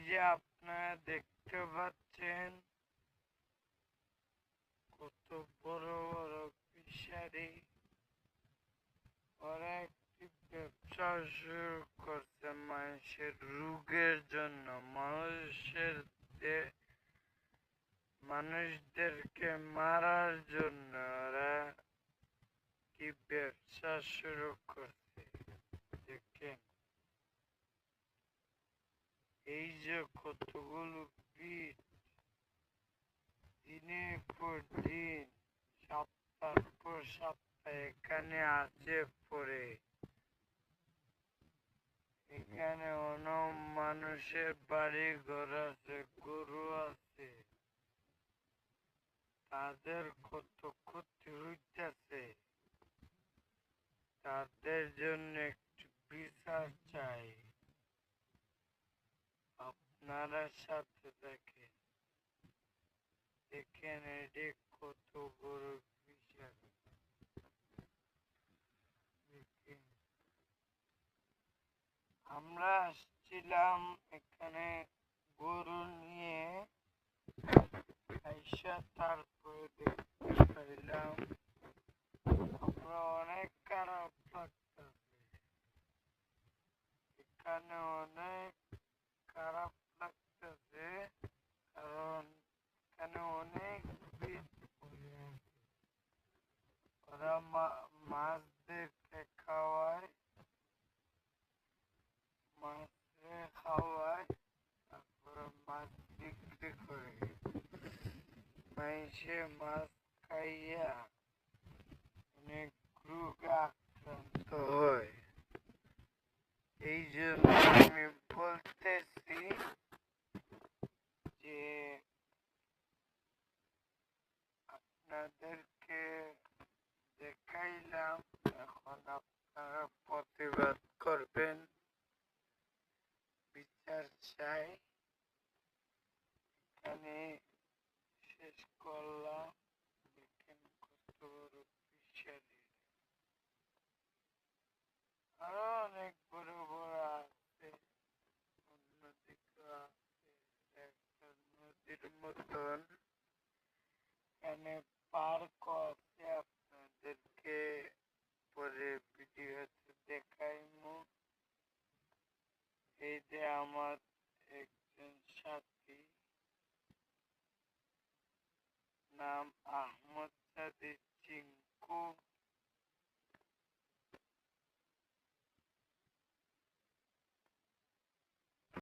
যে আপনারা দেখতে পাচ্ছেন কত বড় বড় ফিশারি, ওরা একটি ব্যবসা শুরু করছে মানুষের রোগের জন্য, মানুষদেরকে মারার জন্য ওরা কি ব্যবসা শুরু করছে। দেখেন এই যে কতগুলো বিট দিনের পর দিন সপ্তাহ পর সপ্তাহ এখানে আসে পড়ে। এখানে অনেক মানুষের বাড়ি ঘর আছে, গরু আছে, তাদের কত ক্ষতি হইতেছে। তাদের জন্য একটু বিচার চাই। আপনারা সাথে দেখেন, এখানে কত বড় বিচার। আমরা আসছিলাম এখানে গরু নিয়ে, আইসা তারপরে দেখতে পাইলাম আমরা অনেক খারাপ লাগতেছে। এখানে অনেক খারাপ লাগতেছে, কারণ এখানে অনেক বিট পড়ে আছে। ওরা মাছদেরকে খাওয়ায়, তারপরে মাছ বিক্রি করে। মানুষে মাছ খাইয়া অনেক রোগে আক্রান্ত হয়। এই জন্য আমি বলতেছি যে আপনাদেরকে দেখাইলাম, এখন আপনারা প্রতিবাদ করবেন। বিচার চাই। এখানে শেষ করলাম। দেখেন কত বড় ফিশারি, আরো অনেক বড় বড় আছে, অন্যদিকে আছে একটা নদীর মতন। এখানে পার্ক আছে, আপনাদেরকে পরে ভিডিওতে দেখাইমু। এই যে আমার একজন সাথী, নাম আহমদ সাদিক চিঙ্কু।